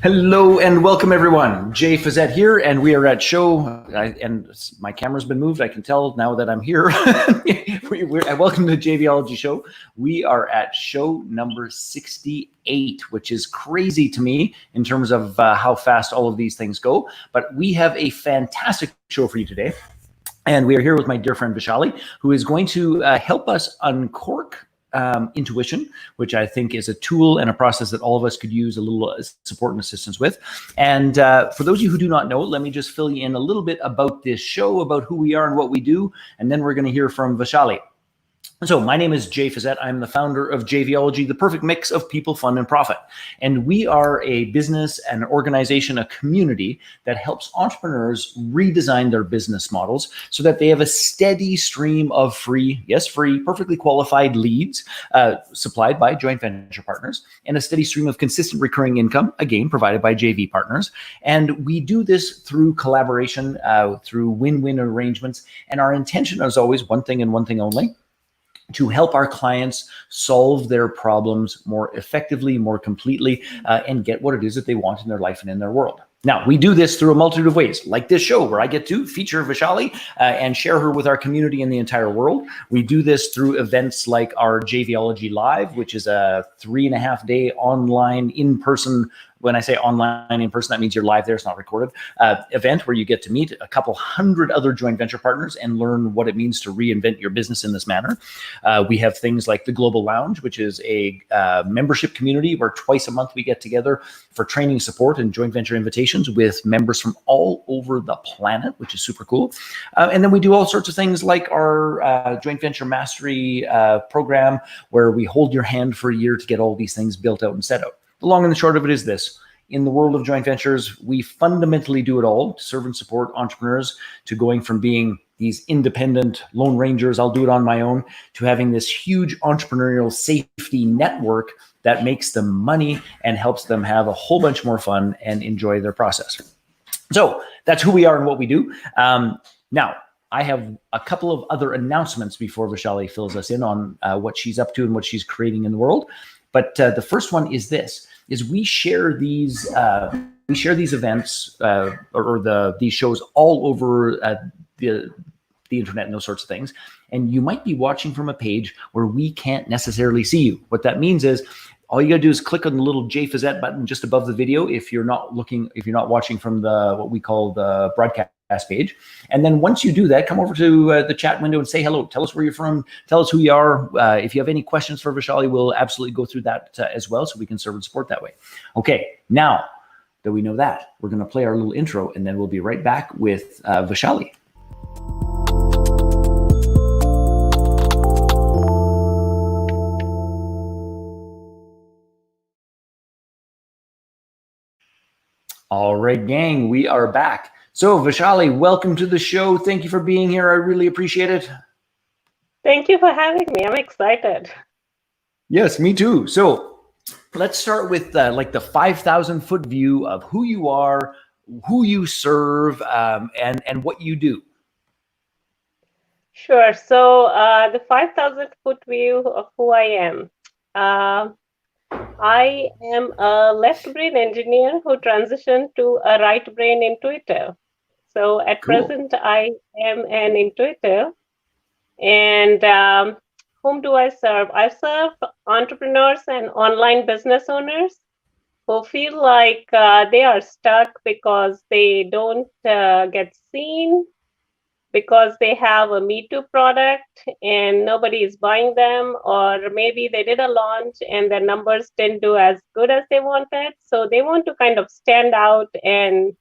Hello and welcome everyone. Jay Fazette here, and we are at show. And my camera's been moved. I can tell now that I'm here. Welcome to the JVology show. We are at show number 68, which is crazy to me in terms of how fast all of these things go. But we have a fantastic show for you today. And we are here with my dear friend Vishali, who is going to help us uncork intuition, which I think is a tool and a process that all of us could use a little support and assistance with. And for those of you who do not know, let me just fill you in a little bit about this show, about who we are and what we do, and then we're going to hear from Vishali. So my name is Jay Fazette. I'm the founder of JVology, the perfect mix of people, fun, and profit. And we are a business, an organization, a community that helps entrepreneurs redesign their business models so that they have a steady stream of free, perfectly qualified leads supplied by joint venture partners, and a steady stream of consistent recurring income, again, provided by JV partners. And we do this through collaboration, through win-win arrangements. And our intention is always one thing and one thing only: to help our clients solve their problems more effectively, more completely, and get what it is that they want in their life and in their world. Now, we do this through a multitude of ways, like this show where I get to feature Vishali and share her with our community and the entire world. We do this through events like our JVology Live, which is a 3.5-day online in-person. When I say online in person, that means you're live there, it's not recorded, event where you get to meet a couple hundred other joint venture partners and learn what it means to reinvent your business in this manner. We have things like the Global Lounge, which is a membership community where twice a month we get together for training, support, and joint venture invitations with members from all over the planet, which is super cool. And then we do all sorts of things like our joint venture mastery program, where we hold your hand for a year to get all these things built out and set out. The long and the short of it is this: in the world of joint ventures, we fundamentally do it all to serve and support entrepreneurs, to going from being these independent lone rangers, I'll do it on my own, to having this huge entrepreneurial safety network that makes them money and helps them have a whole bunch more fun and enjoy their process. So that's who we are and what we do. Now, I have a couple of other announcements before Vishali fills us in on what she's up to and what she's creating in the world. But the first one is this: we share these events or these shows all over the internet and those sorts of things. And you might be watching from a page where we can't necessarily see you. What that means is all you got to do is click on the little J Fazette button just above the video if you're not watching from the what we call the broadcast page. And then once you do that, come over to the chat window and say hello. Tell us where you're from. Tell us who you are. If you have any questions for Vishali, we'll absolutely go through that as well, so we can serve and support that way. Okay, now that we know that, we're going to play our little intro, and then we'll be right back with Vishali. All right, gang, we are back. So Vishali, welcome to the show. Thank you for being here. I really appreciate it. Thank you for having me. I'm excited. Yes, me too. So let's start with like the 5,000-foot view of who you are, who you serve, and what you do. Sure. So the 5,000-foot view of who I am. I am a left brain engineer who transitioned to a right brain intuitive. So at present, I am an intuitive. And whom do I serve? I serve entrepreneurs and online business owners who feel like they are stuck because they don't get seen, because they have a Me Too product and nobody is buying them, or maybe they did a launch and their numbers didn't do as good as they wanted. So they want to kind of stand out and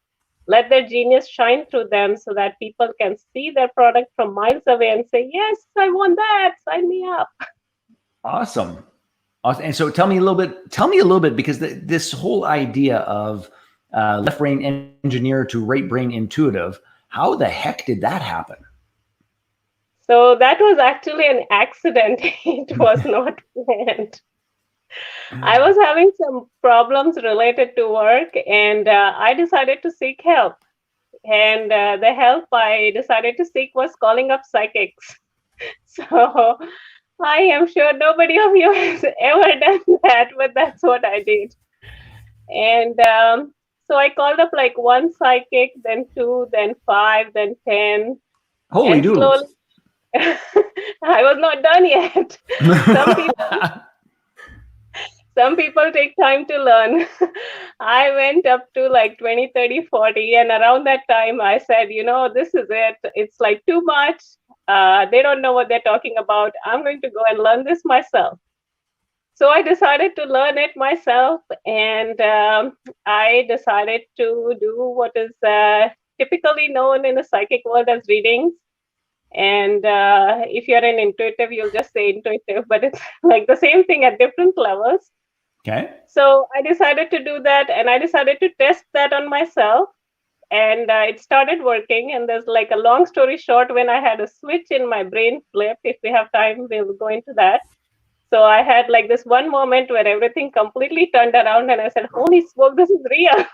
let their genius shine through them so that people can see their product from miles away and say, yes, I want that, sign me up. Awesome. And so tell me a little bit, because this whole idea of left brain engineer to right brain intuitive, how the heck did that happen? So that was actually an accident. It was not planned. I was having some problems related to work, and I decided to seek help. And the help I decided to seek was calling up psychics. So I am sure nobody of you has ever done that, but that's what I did. And so I called up like one psychic, then two, then five, then 10. Holy And slowly, doodles. I was not done yet. Some people some people take time to learn. I went up to like 20, 30, 40, and around that time I said, this is it. It's like too much. They don't know what they're talking about. I'm going to go and learn this myself. So I decided to learn it myself, and I decided to do what is typically known in the psychic world as readings. And if you're an intuitive, you'll just say intuitive, but it's like the same thing at different levels. Okay. So I decided to do that, and I decided to test that on myself, and it started working. And there's like a long story short, when I had a switch in my brain flip, if we have time, we'll go into that. So I had like this one moment where everything completely turned around, and I said, "Holy smoke, this is real!"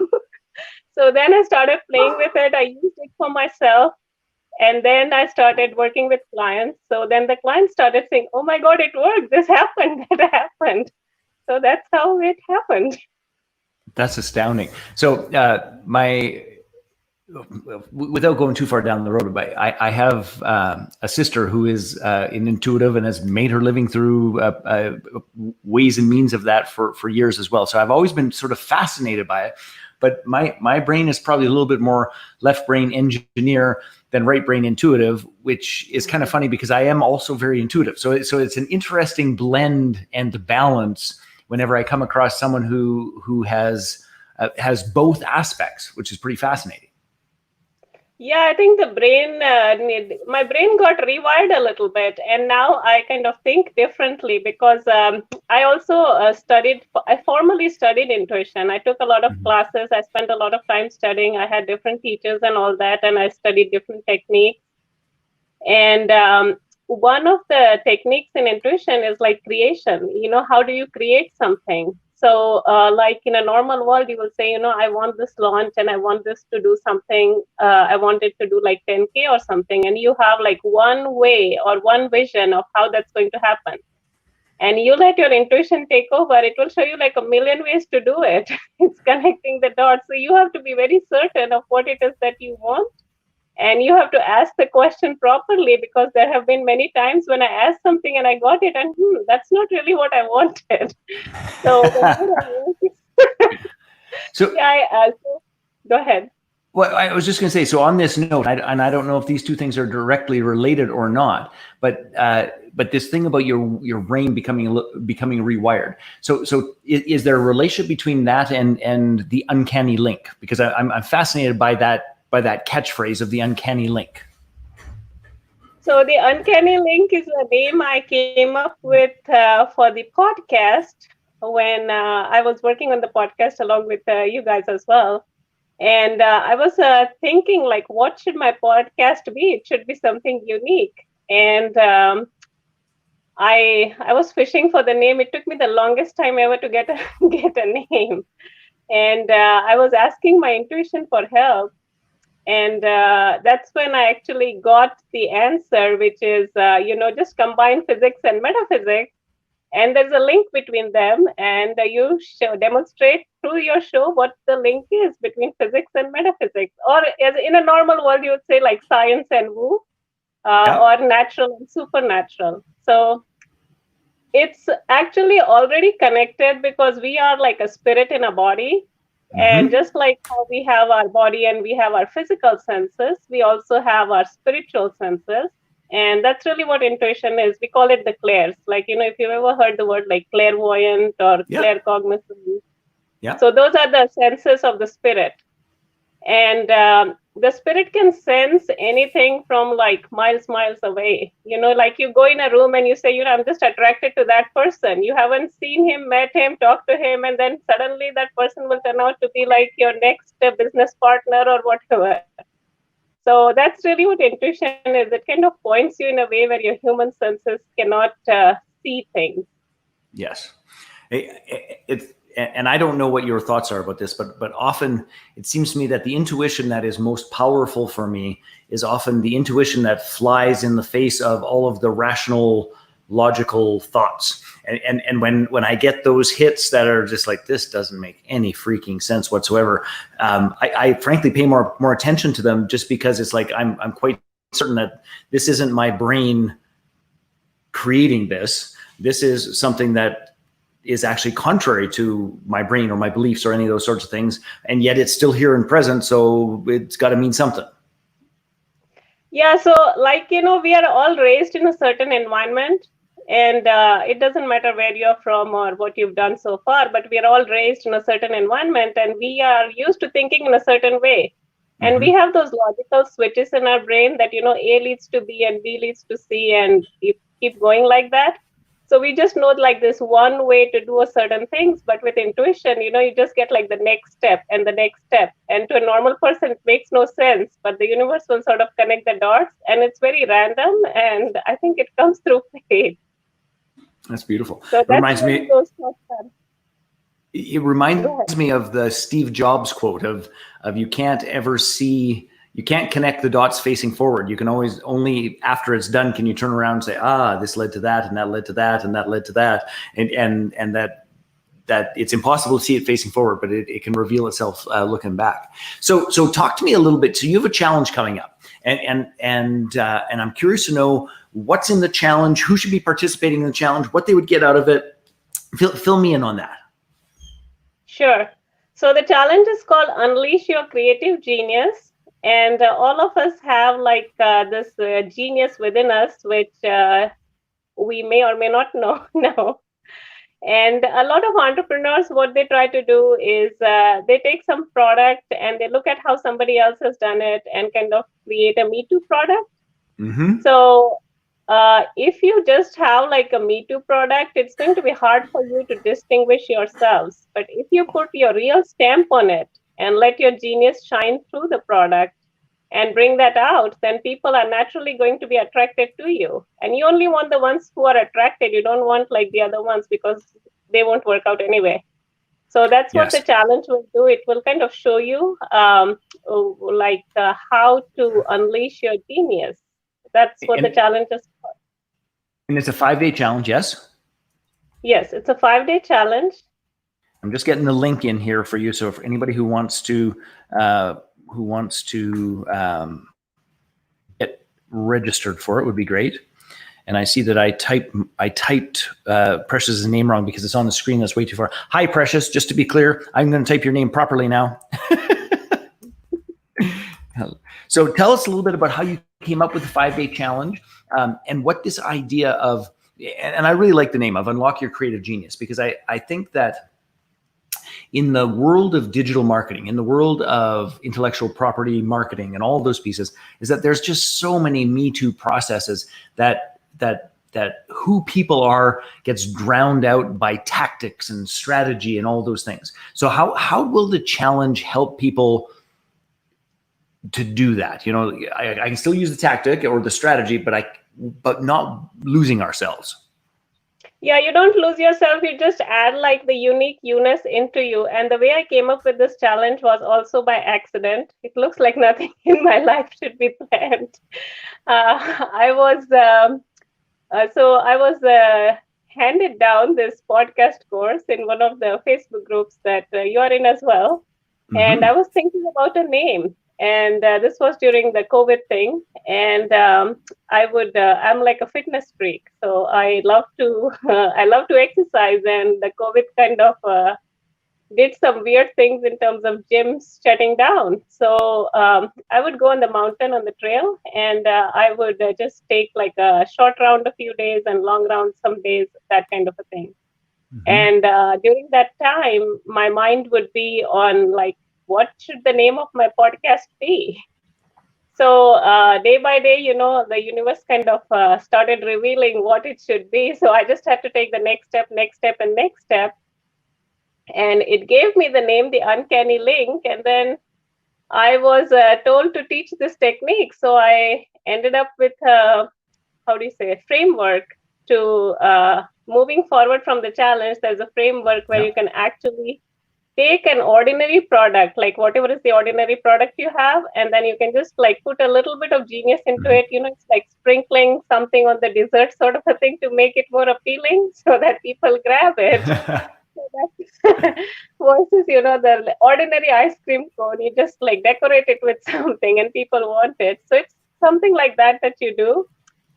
So then I started playing with it. I used it for myself, and then I started working with clients. So then the clients started saying, "Oh my God, it worked! This happened! That happened!" So that's how it happened. That's astounding. So without going too far down the road, but I have a sister who is an intuitive and has made her living through ways and means of that for years as well. So I've always been sort of fascinated by it. But my brain is probably a little bit more left brain engineer than right brain intuitive, which is kind of funny because I am also very intuitive. So it's an interesting blend and balance whenever I come across someone who has both aspects, which is pretty fascinating. Yeah, I think my brain got rewired a little bit, and now I kind of think differently because I also I formally studied intuition. I took a lot of classes. I spent a lot of time studying. I had different teachers and all that, and I studied different techniques. And one of the techniques in intuition is like creation. How do you create something? So, like in a normal world, you will say, I want this launch and I want this to do something. I want it to do like 10K or something. And you have like one way or one vision of how that's going to happen. And you let your intuition take over. It will show you like a million ways to do it. It's connecting the dots. So you have to be very certain of what it is that you want. And you have to ask the question properly, because there have been many times when I asked something and I got it, and that's not really what I wanted. So So yeah, so go ahead. well, I was just going to say, so on this note, and I don't know if these two things are directly related or not, but this thing about your brain becoming rewired. So is there a relationship between that and the uncanny link? Because I'm fascinated by that catchphrase of the uncanny link. So the uncanny link is a name I came up with for the podcast when I was working on the podcast along with you guys as well. And I was thinking, like, what should my podcast be? It should be something unique. And I was fishing for the name. It took me the longest time ever to get a name. And I was asking my intuition for help. And that's when I actually got the answer, which is, just combine physics and metaphysics. And there's a link between them. And you demonstrate through your show what the link is between physics and metaphysics. Or as in a normal world, you would say like science and woo, or natural and supernatural. So it's actually already connected, because we are like a spirit in a body. And just like how we have our body and we have our physical senses, we also have our spiritual senses. And that's really what intuition is. We call it the clairs. Like, if you've ever heard the word like clairvoyant or claircognizant. Yeah. So those are the senses of the spirit. And the spirit can sense anything from like miles away. Like you go in a room and you say, I'm just attracted to that person. You haven't seen him, met him, talked to him, and then suddenly that person will turn out to be like your next business partner or whatever. So that's really what intuition is. It kind of points you in a way where your human senses cannot see things. Yes. And I don't know what your thoughts are about this, but often it seems to me that the intuition that is most powerful for me is often the intuition that flies in the face of all of the rational logical thoughts. And when I get those hits that are just like, this doesn't make any freaking sense whatsoever, I frankly pay more attention to them, just because it's like I'm quite certain that this isn't my brain creating this. This is something that is actually contrary to my brain or my beliefs or any of those sorts of things, and yet it's still here and present, so it's got to mean something. Yeah, so we are all raised in a certain environment, and it doesn't matter where you're from or what you've done so far, but we are all raised in a certain environment, and we are used to thinking in a certain way. And we have those logical switches in our brain that, A leads to B and B leads to C, and you keep going like that. So we just know like this one way to do a certain things, but with intuition, you just get like the next step and the next step. And to a normal person, it makes no sense, but the universe will sort of connect the dots, and it's very random. And I think it comes through faith. That's beautiful. So that reminds me. It reminds me of the Steve Jobs quote of you can't connect the dots facing forward. You can always, only after it's done can you turn around and say, this led to that, and that led to that, and that led to that, and that it's impossible to see it facing forward, but it can reveal itself looking back. So talk to me a little bit. So you have a challenge coming up, and I'm curious to know what's in the challenge, who should be participating in the challenge, what they would get out of it. Fill me in on that. Sure. So the challenge is called Unleash Your Creative Genius. And all of us have this genius within us, which we may or may not know. And a lot of entrepreneurs, what they try to do is they take some product and they look at how somebody else has done it and kind of create a Me Too product. So if you just have like a Me Too product, it's going to be hard for you to distinguish yourselves. But if you put your real stamp on it and let your genius shine through the product and bring that out, then people are naturally going to be attracted to you. And you only want the ones who are attracted. You don't want like the other ones, because they won't work out anyway. So that's what the challenge will do. It will kind of show you how to unleash your genius. That's what the challenge is for. And it's a 5-day challenge, yes? Yes, it's a 5-day challenge. I'm just getting the link in here for you. So for anybody who wants to get registered for it, would be great. And I see that I typed Precious's name wrong because it's on the screen. That's way too far. Hi, Precious. Just to be clear, I'm going to type your name properly now. So tell us a little bit about how you came up with the 5-day challenge, and what this idea of, and I really like the name of Unlock Your Creative Genius, because I think that in the world of digital marketing, in the world of intellectual property marketing and all of those pieces, is that there's just so many Me Too processes that who people are gets drowned out by tactics and strategy and all those things. So how will the challenge help people to do that? I can still use the tactic or the strategy, but not losing ourselves. Yeah, you don't lose yourself. You just add like the uniqueness into you. And the way I came up with this challenge was also by accident. It looks like nothing in my life should be planned. I was handed down this podcast course in one of the Facebook groups that you are in as well. And I was thinking about a name. And this was during the COVID thing. And I'm like a fitness freak. So I love to exercise. And the COVID kind of did some weird things in terms of gyms shutting down. So I would go on the mountain on the trail, and I would just take like a short round a few days and long round some days, that kind of a thing. And during that time, my mind would be on like, what should the name of my podcast be? So day by day, the universe kind of started revealing what it should be. So I just had to take the next step. And it gave me the name, the Uncanny Link. And then I was told to teach this technique. So I ended up with a framework to moving forward from the challenge. There's a framework where you can actually take an ordinary product, like whatever is the ordinary product you have, and then you can just like put a little bit of genius into it. It's like sprinkling something on the dessert sort of a thing to make it more appealing so that people grab it. So that's versus, the ordinary ice cream cone, you just like decorate it with something and people want it. So it's something like that you do,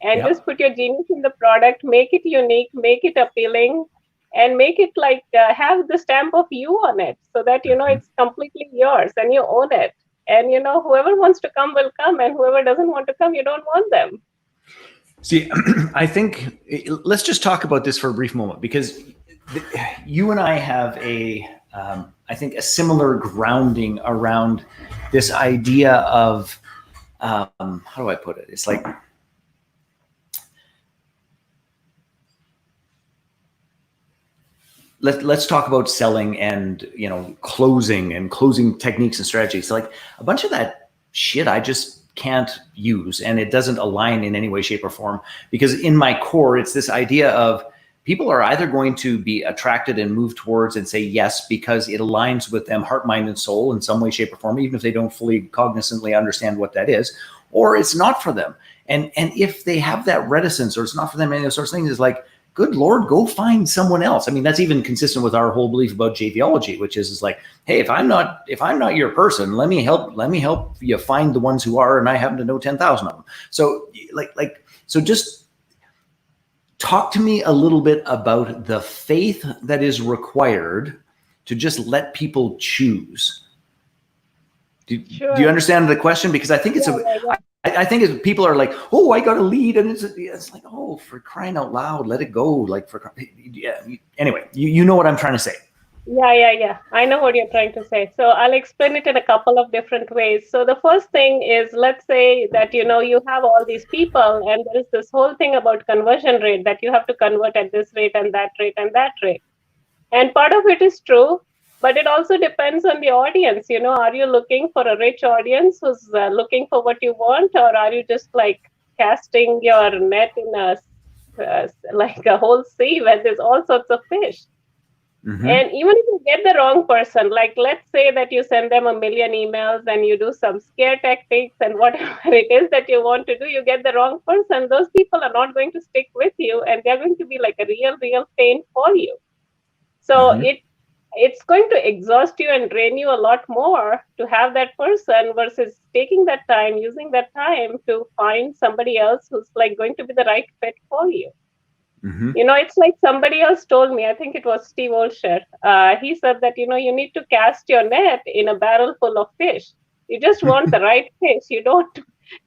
and just put your genius in the product, make it unique, make it appealing, and make it like have the stamp of you on it, so that it's completely yours and you own it. And whoever wants to come will come, and whoever doesn't want to come, you don't want them. See, I think let's just talk about this for a brief moment, because you and I have I think a similar grounding around this idea of how do I put it? It's like, let's talk about selling and closing techniques and strategies. So like a bunch of that shit I just can't use, and it doesn't align in any way, shape, or form, because in my core it's this idea of people are either going to be attracted and move towards and say yes because it aligns with them heart, mind, and soul in some way, shape, or form, even if they don't fully cognizantly understand what that is, or it's not for them. And if they have that reticence, or it's not for them, any of those sorts of things, is like, good Lord, go find someone else. I mean, that's even consistent with our whole belief about JVology, which is like, hey, if I'm not your person, let me help you find the ones who are, and I happen to know 10,000 of them. So so just talk to me a little bit about the faith that is required to just let people choose. Do you understand the question? Because I think it's I think people are like, oh, I got a lead, and it's like, oh, for crying out loud, let it go. Like, anyway, you know what I'm trying to say. Yeah. I know what you're trying to say. So I'll explain it in a couple of different ways. So the first thing is, let's say that, you have all these people, and there is this whole thing about conversion rate, that you have to convert at this rate and that rate and that rate. And part of it is true, but it also depends on the audience. Are you looking for a rich audience who's looking for what you want, or are you just like casting your net in like a whole sea where there's all sorts of fish? Mm-hmm. And even if you get the wrong person, like let's say that you send them 1 million emails and you do some scare tactics and whatever it is that you want to do, you get the wrong person, those people are not going to stick with you, and they're going to be like a real pain for you. So mm-hmm. It's going to exhaust you and drain you a lot more to have that person versus taking that time, using that time to find somebody else who's like going to be the right fit for you. Mm-hmm. It's like somebody else told me, I think it was Steve Olsher. He said that, you need to cast your net in a barrel full of fish. You just want the right fish. You don't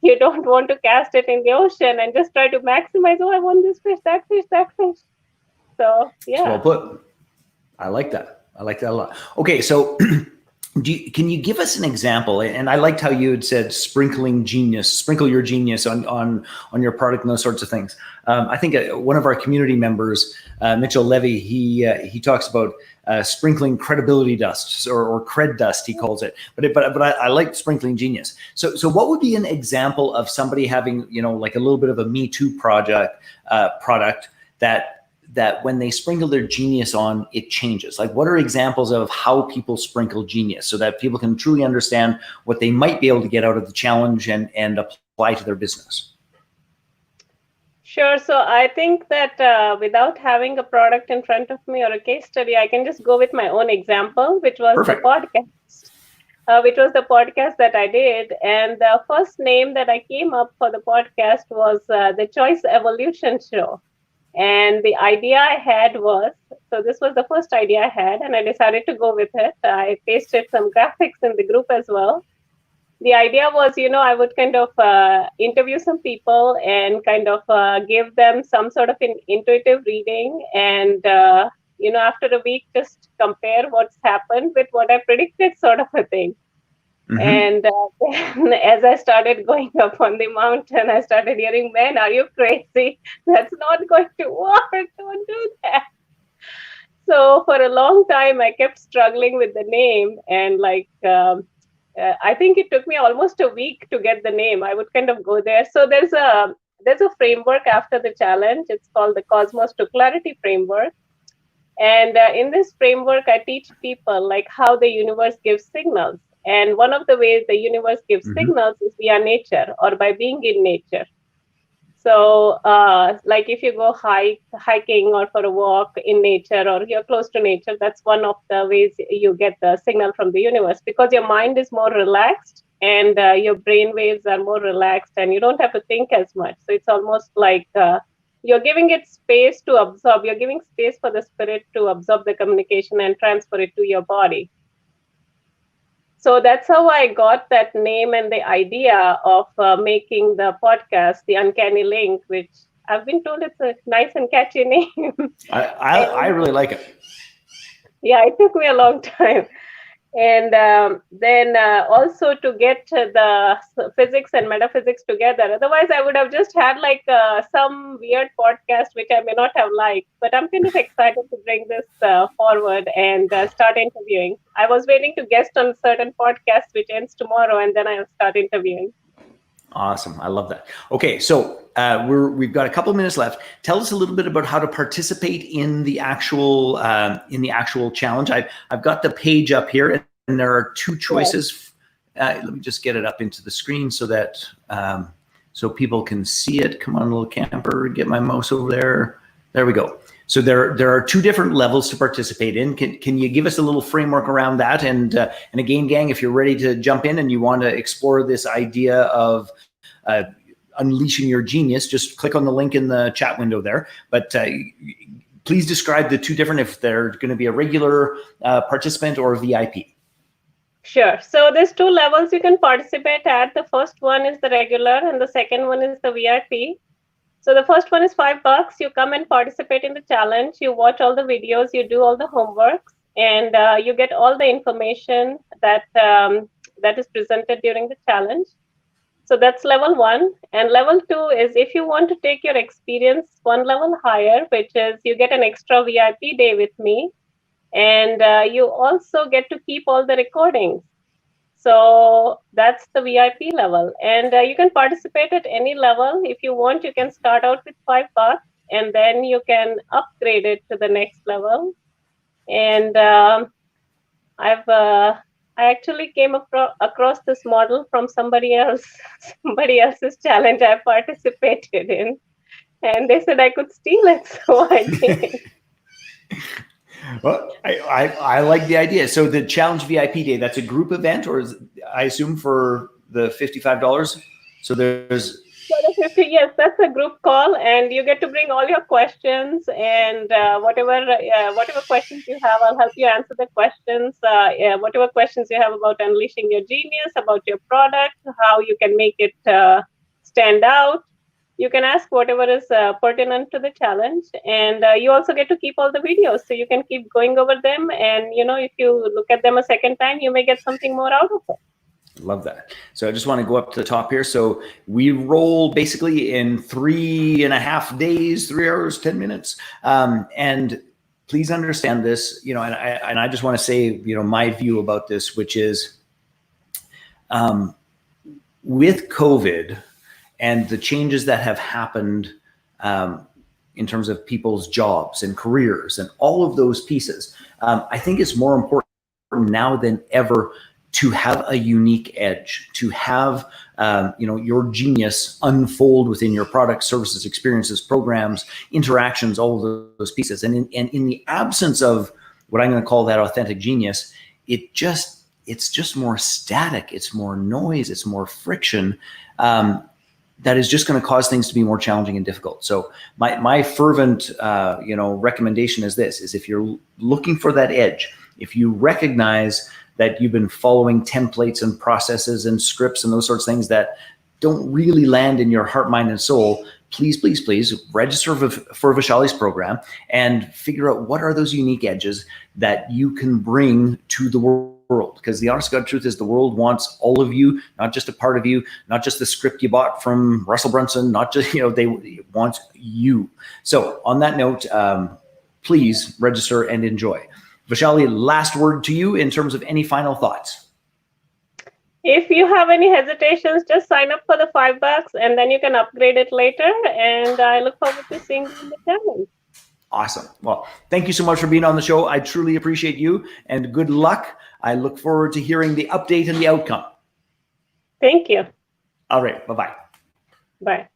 want to cast it in the ocean and just try to maximize, oh, I want this fish, that fish, that fish. So, yeah. Well put. I like that. I like that a lot. Okay, so can you give us an example? And I liked how you had said sprinkle your genius on your product and those sorts of things. I think one of our community members, Mitchell Levy, he talks about sprinkling credibility dust or cred dust, he calls it. But I like sprinkling genius. So what would be an example of somebody having like a little bit of a Me Too product that when they sprinkle their genius on, it changes? Like, what are examples of how people sprinkle genius so that people can truly understand what they might be able to get out of the challenge and apply to their business? Sure. So I think that without having a product in front of me or a case study, I can just go with my own example, which was Perfect. The podcast. Which was the podcast that I did. And the first name that I came up for the podcast was the Choice Evolution Show. And the idea I had was, so this was the first idea I had, and I decided to go with it. I pasted some graphics in the group as well. The idea was, I would kind of interview some people and kind of give them some sort of an intuitive reading. And, after a week, just compare what's happened with what I predicted, sort of a thing. Mm-hmm. And then as I started going up on the mountain, I started hearing, man, are you crazy? That's not going to work. Don't do that. So for a long time, I kept struggling with the name. And I think it took me almost a week to get the name. I would kind of go there. So there's a framework after the challenge. It's called the Cosmos to Clarity framework. And in this framework, I teach people like how the universe gives signals. And one of the ways the universe gives Mm-hmm. signals is via nature or by being in nature. So, like if you go hiking or for a walk in nature or you're close to nature, that's one of the ways you get the signal from the universe because your mind is more relaxed and your brain waves are more relaxed and you don't have to think as much. So it's almost like you're giving it space to absorb. You're giving space for the spirit to absorb the communication and transfer it to your body. So that's how I got that name and the idea of making the podcast, The Uncanny Link, which I've been told it's a nice and catchy name. I really like it. Yeah, it took me a long time. And then also to get the physics and metaphysics together. Otherwise, I would have just had like some weird podcast, which I may not have liked. But I'm kind of excited to bring this forward and start interviewing. I was waiting to guest on certain podcasts, which ends tomorrow, and then I'll start interviewing. Awesome. I love that. Okay. So we've got a couple of minutes left. Tell us a little bit about how to participate in the actual challenge. I've got the page up here and there are two choices. Let me just get it up into the screen so that so people can see it. Come on, little camper, get my mouse over there. There we go. So there are two different levels to participate in. Can you give us a little framework around that? And again, gang, if you're ready to jump in and you want to explore this idea of unleashing your genius, just click on the link in the chat window there. But please describe the two different, if they're going to be a regular participant or a VIP. Sure. So there's two levels you can participate at. The first one is the regular and the second one is the VIP. So the first one is $5. You come and participate in the challenge. You watch all the videos, you do all the homeworks, and you get all the information that that is presented during the challenge. So that's level 1. And level 2 is if you want to take your experience one level higher, which is you get an extra VIP day with me, and you also get to keep all the recordings. So that's the VIP level. And you can participate at any level. If you want, you can start out with $5 and then you can upgrade it to the next level. And I actually came across this model from somebody else's challenge I participated in. And they said I could steal it, so I did. Well, I like the idea. So the challenge VIP day, that's a group event, or is, I assume for the $55. So there's. Yes, that's a group call, and you get to bring all your questions and whatever questions you have, I'll help you answer the questions. Whatever questions you have about unleashing your genius, about your product, how you can make it stand out. You can ask whatever is pertinent to the challenge, and you also get to keep all the videos, so you can keep going over them. And if you look at them a second time, you may get something more out of it. Love that. So I just want to go up to the top here. So we roll basically in 3.5 days, 3 hours, 10 minutes. And please understand this, and I just want to say, my view about this, which is with COVID and the changes that have happened in terms of people's jobs and careers and all of those pieces, I think it's more important now than ever to have a unique edge, to have your genius unfold within your products, services, experiences, programs, interactions, all of those pieces. And in the absence of what I'm going to call that authentic genius, it's just more static. It's more noise. It's more friction. That is just going to cause things to be more challenging and difficult. So my fervent recommendation is this: is if you're looking for that edge, if you recognize that you've been following templates and processes and scripts and those sorts of things that don't really land in your heart, mind, and soul, please register for Vaishali's program and figure out what are those unique edges that you can bring to the world. Because the honest to God truth is the world wants all of you, not just a part of you, not just the script you bought from Russell Brunson, not just, they want you. So on that note, please register and enjoy. Vaishali, last word to you in terms of any final thoughts. If you have any hesitations, just sign up for the $5 and then you can upgrade it later. And I look forward to seeing you in the challenge. Awesome. Well, thank you so much for being on the show. I truly appreciate you, and good luck. I look forward to hearing the update and the outcome. Thank you. All right. Bye-bye. Bye.